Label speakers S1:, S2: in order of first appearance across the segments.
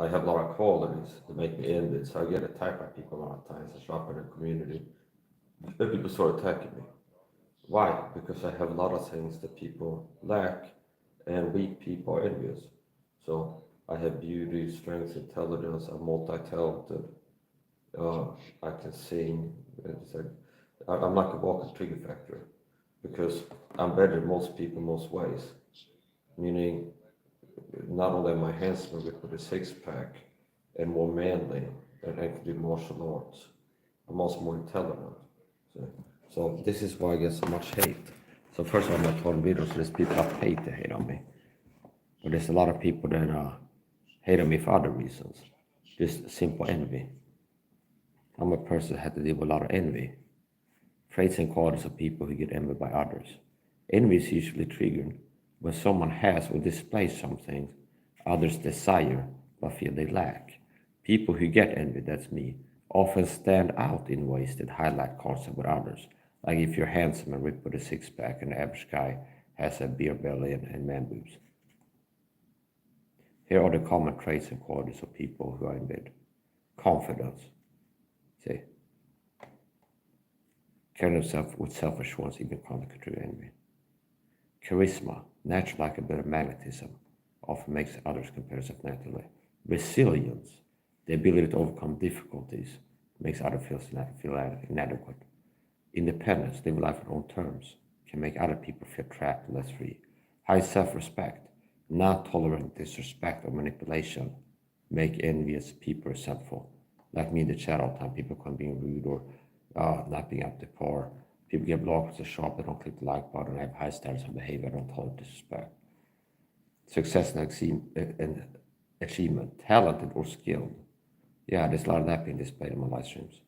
S1: I have a lot of qualities that make me envied, so I get attacked by people a lot of times. I show up in a community, and people start attacking me. Why? Because I have a lot of things that people lack, and weak people are envious. So I have beauty, strength, intelligence. I'm multi-talented. Uh, I can sing. It's like, I'm like a walking trigger factory because I'm better than most people most ways. Meaning, not only am I handsome with a six pack and more manly, and I can do martial arts, I'm also more intelligent. So, so this is why I get so much hate. So first of all, I'm not on videos, so there's people that hate to hate on me. But there's a lot of people that hate on me for other reasons. Just simple envy. I'm a person that had to deal with a lot of envy. Traits and qualities of people who get envied by others. Envy is usually triggered when someone has or displays something others desire but feel they lack. People who get envy, that's me, often stand out in ways that highlight concept with others. Like if you're handsome and ripped with a six pack and the average guy has a beer belly and man boobs. Here are the common traits and qualities of people who are envied. Confidence. See, carrying themselves with self-assurance even conquer true envy. Charisma, natural likability, magnetism, often makes others compare themselves naturally. Resilience, the ability to overcome difficulties, makes others feel inadequate. Independence, live life on own terms, can make other people feel trapped and less free. High self-respect, not tolerating disrespect or manipulation, make envious people resentful. Like me in the chat all the time, people come being rude or not being up to par. People get blocked at the shop, they don't click the like button, I have high standards of behavior, I don't tolerate disrespect. Success and achievement, talented or skilled. Yeah, there's a lot of that being displayed in my live streams.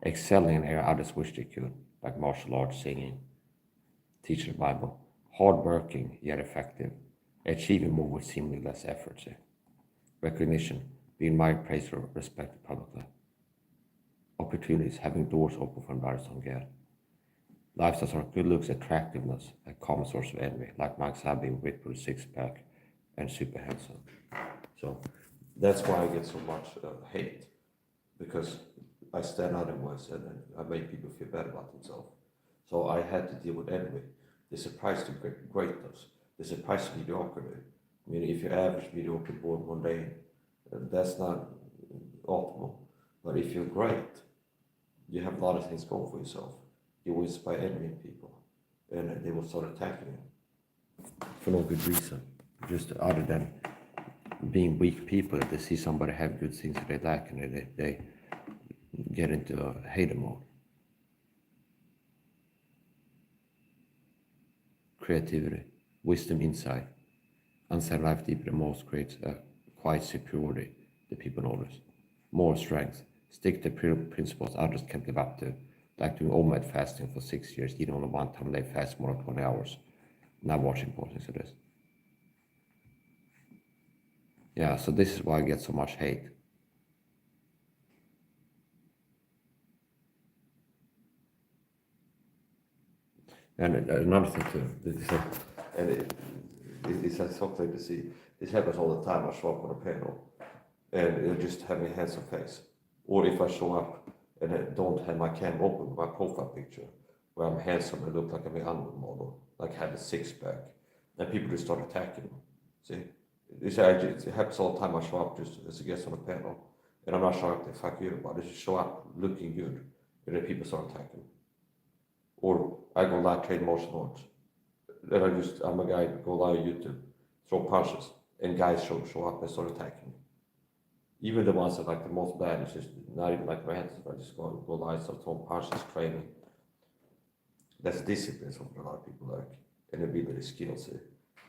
S1: Excelling in area others wish they could, like martial arts, singing, teaching the Bible. Hardworking yet effective, achieving more with seemingly less effort. Recognition, being admired, praised, or respected publicly. Opportunities, having doors open for others don't get. Lifestyles are good looks, attractiveness, a common source of envy, like Mike Saab being ripped with a six pack and super handsome. So that's why I get so much hate, because I stand out in ways and I make people feel bad about themselves. So I had to deal with envy. The surprise to greatness, the surprise to mediocrity. I mean, if you're average, mediocre, bored, mundane, that's not optimal. But if you're great, you have a lot of things going for yourself. You will inspire envying people, and they will start attacking you for no good reason, just other than being weak people. They see somebody have good things that they lack, and they get into a hater mode. Creativity, wisdom, insight, understand life deeper than most creates a quiet superiority that people notice. More strength, stick to principles others can't live up to, like doing overnight fasting for 6 years, eating only one time a day, fast more than 20 hours, not watching portions of this. Yeah, so this is why I get so much hate. And another thing too, it's something to see. This happens all the time. I show up on a panel, and it'll just have a handsome face. Or if I show up and I don't have my camera open, my profile picture, where I'm handsome and look like I'm an underwear model, like I have a six pack, and people just start attacking me. See, it happens all the time. I show up just as a guest on a panel, and I'm not showing up to fuck you about it. Just show up looking good, and then people start attacking me. Or I go live trade martial arts. Then I'm a guy go live YouTube, throw punches, and guys show up and start attacking me. Even the ones that like the most bad, it's just not even like my hands, I just go live, start throwing punches, training. That's discipline, something a lot of people like, and ability skills,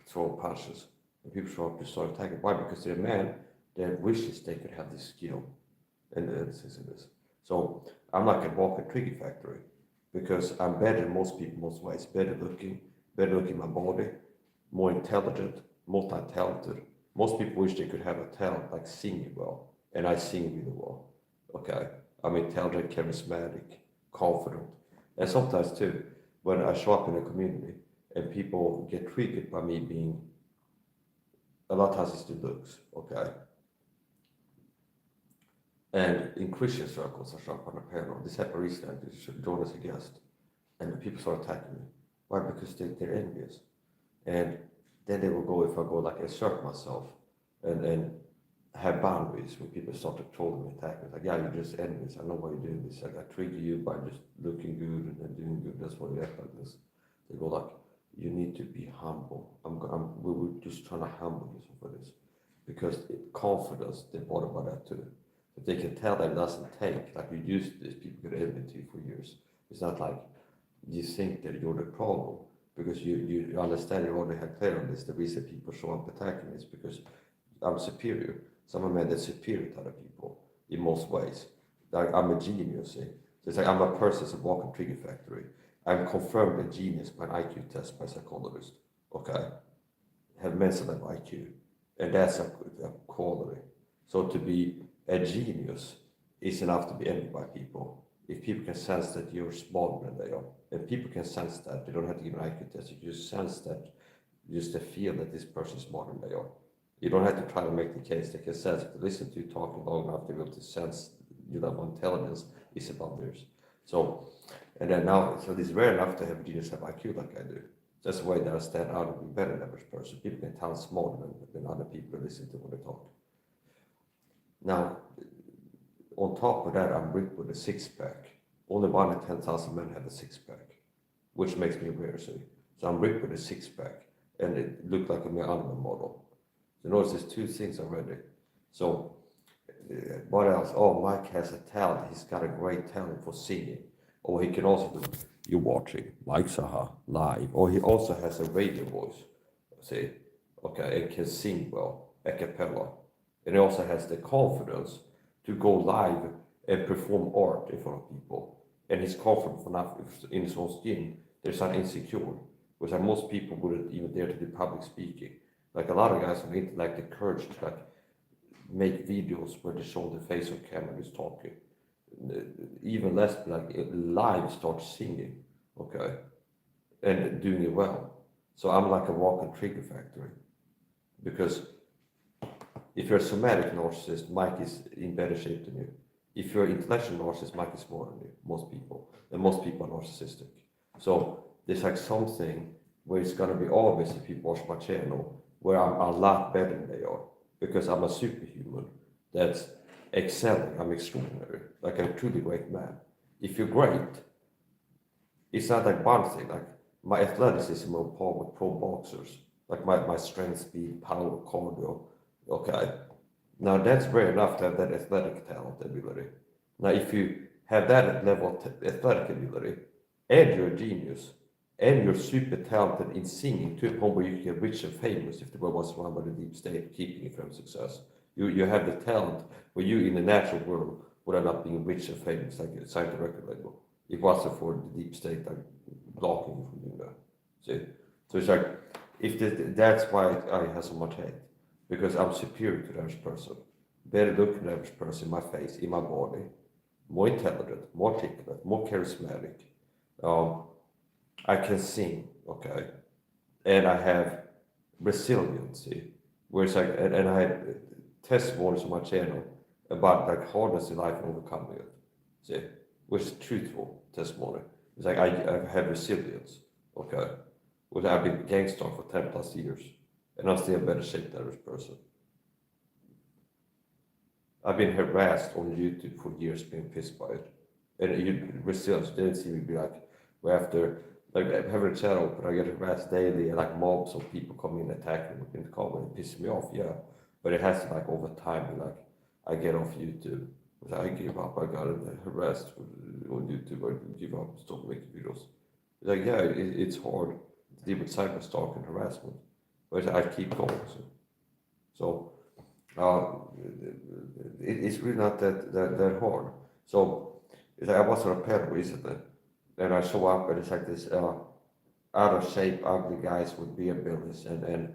S1: throw punches. And people show up to start attacking. Why? Because they're men that wishes they could have this skill and this. So I'm like a walking trigger factory, because I'm better than most people most ways, better looking my body, more intelligent, multi-talented. Most people wish they could have a talent like singing well, and I sing really well. Okay, I'm intelligent, charismatic, confident, and sometimes too, when I show up in a community and people get triggered by me being, a lot of times it's the looks, okay? And in Christian circles, I show up on a panel. This happened recently. I should join as a guest, and the people start attacking me. Why? Because they're envious. And then they will go, if I go like assert myself and have boundaries when people start to troll me, attack me. Like, yeah, you're just envious. I know why you're doing this. Like, I trigger you by just looking good and then doing good. That's why you act like this. They go like, you need to be humble. We're just trying to humble you for this. Because confidence, they're bothered by that too. If they can tell that it doesn't take, like you used to this, people could envy you for years. It's not like you think that you're the problem because you understand you already had clear on this. The reason people show up attacking is because I'm superior. Some of men that's superior to other people in most ways. Like I'm a genius. See? So it's like I'm a person that's a walking trigger factory. I'm confirmed a genius by an IQ test by a psychologist. Okay, have massive IQ, and that's a quality. So to be a genius is enough to be envied by people. If people can sense that you're smarter than they are, and people can sense that, they don't have to give an IQ test. You just sense that, just to feel that this person is smarter than they are. You don't have to try to make the case. They can sense if they listen to you talking long enough, they're able to sense your level of intelligence is above theirs. So, and then now, so it's rare enough to have a genius have IQ like I do. That's the way that I stand out and be better than the average person. People can tell I'm smarter than other people who listen to when they talk. Now, on top of that, I'm ripped with a six-pack. Only 1 in 10,000 men have a six-pack, which makes me rare. So I'm ripped with a six-pack, and it looked like a mere animal model. So notice there's two things already. So what else? Oh, Mike has a talent. He's got a great talent for singing. Or he can also do, you're watching Mike Saha live. Or he also has a radio voice. See? Okay, and can sing well, a cappella. And he also has the confidence to go live and perform art in front of people. And he's confident enough in his own skin. There's not insecure. Because most people wouldn't even dare to do public speaking. Like a lot of guys have like the courage to like make videos where they show the face of camera is talking. Even less like live start singing, okay, and doing it well. So I'm like a walking trigger factory. Because if you're a somatic narcissist, Mike is in better shape than you. If you're an intellectual narcissist, Mike is more than you, most people. And most people are narcissistic. So there's like something where it's gonna be obvious if people watch my channel, where I'm a lot better than they are. Because I'm a superhuman that's excelling, I'm extraordinary. Like I'm a truly great man. If you're great, it's not like one thing, like my athleticism on par with pro boxers. Like my strength, speed, power, cardio. Okay. Now that's rare enough to have that athletic talent ability. Now if you have that level of athletic ability, and you're a genius, and you're super talented in singing to a point where you can get rich and famous if the world was run by the deep state, keeping you from success. You have the talent where you in the natural world would end up being rich and famous, like a signed a record label. It wasn't for the deep state like blocking you from doing that. See? So it's like that's why I have so much hate. Because I'm superior to the average person. Better looking than the average person in my face, in my body, more intelligent, more articulate, more charismatic. I can sing, okay, and I have resiliency, where it's like, and I had testimonies on my channel about like hardness in life and overcoming it, see, which is truthful testimony. It's like I have resilience, okay, which I've been gangster for 10 plus years, and I'm still in better shape than average person. I've been harassed on YouTube for years, being pissed by it, and resilience didn't seem to be like, well, after like having a channel, but I get harassed daily, and like mobs of people coming and attacking me in the comment, pissing me off, yeah. But it has to like over time be like, I get off YouTube, but I give up, I got harassed on YouTube, I give up, stop making videos. It's like, yeah, it's hard to deal with cyber stalk and harassment, but I keep going. So it's really not that hard. So it's like I was on a panel recently, and I show up, and it's like this out of shape, ugly guys with beer bellies and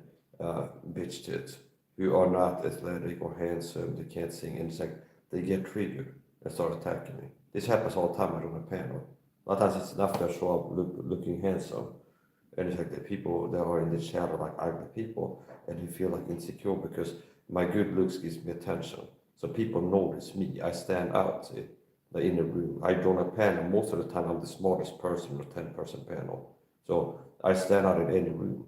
S1: bitch tits who are not athletic or handsome, they can't sing, and it's like they get triggered and start attacking me. This happens all the time on a panel. Not that it's enough to show up looking handsome, and it's like the people that are in the shadow like ugly people, and they feel like insecure because my good looks gives me attention. So people notice me. I stand out, see, like in the room. I join a panel. Most of the time, I'm the smartest person in a 10-person panel. So I stand out in any room.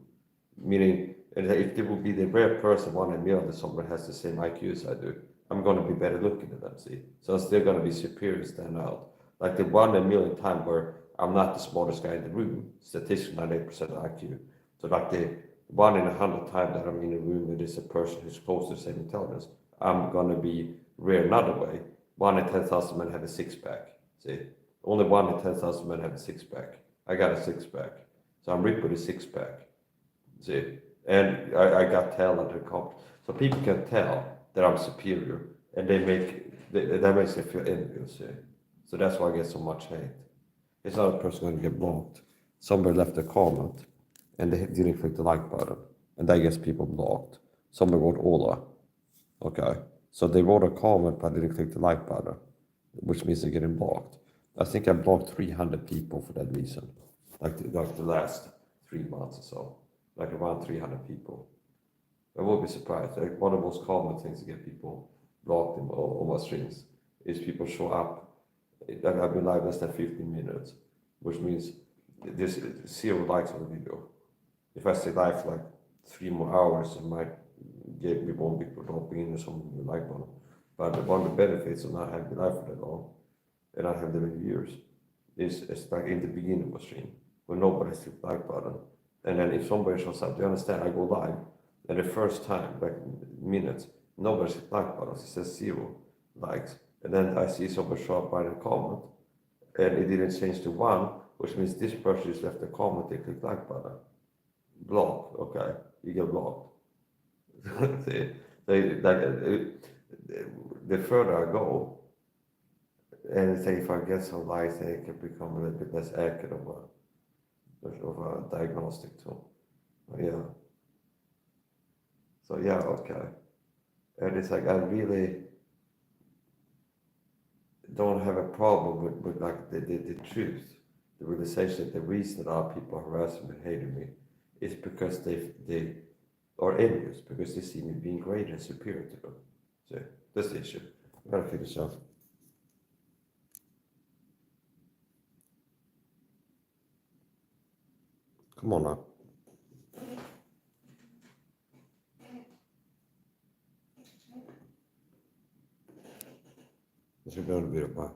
S1: Meaning, if there would be the rare person, 1 in a million, that someone has the same IQ as I do, I'm going to be better looking than them, see? So I'm still going to be superior, stand out. Like the 1 in a million time where I'm not the smartest guy in the room, statistically 98% IQ. So like the 1 in 100 times that I'm in a room with is a person who's close to the same intelligence, I'm going to be rare another way. 1 in 10,000 men have a six-pack, see? Only 1 in 10,000 men have a six-pack. I got a six-pack. So I'm ripped with a six-pack. See, and I got talent and confidence. So people can tell that I'm superior, and that makes them feel envious. See? So that's why I get so much hate. It's not a person going to get blocked. Somebody left a comment, and they didn't click the like button, and that gets people blocked. Somebody wrote Ola, okay, so they wrote a comment but didn't click the like button, which means they're getting blocked. I think I blocked 300 people for that reason, like the last 3 months or so. Like around 300 people. I won't be surprised. Like one of the most common things to get people blocked in all my streams is people show up. Like I've been live less than 15 minutes, which means there's 0 likes on the video. If I stay live for like 3 more hours, it might get me more people dropping in or something with like one. But one of the benefits of not having live for that long and not having that many viewers is it's like in the beginning of a stream when nobody hits the like button. And then if somebody shows up, you understand, I go live, and the first time, like minutes, nobody's hit like buttons, it says 0 likes. And then I see somebody show up by the comment, and it didn't change to 1, which means this person just left a comment, they click like button. Block, okay, you get blocked. See, the further I go, and say if I get some likes, then it can become a little bit less accurate of a diagnostic tool. Yeah. So yeah, okay. And it's like I really don't have a problem with like the truth, the realization that the reason that our people are harassing me, hating me, is because they are envious, because they see me being great and superior to them. So that's the issue. I gotta figure this out. Come on now. Jag ska börja bli bra.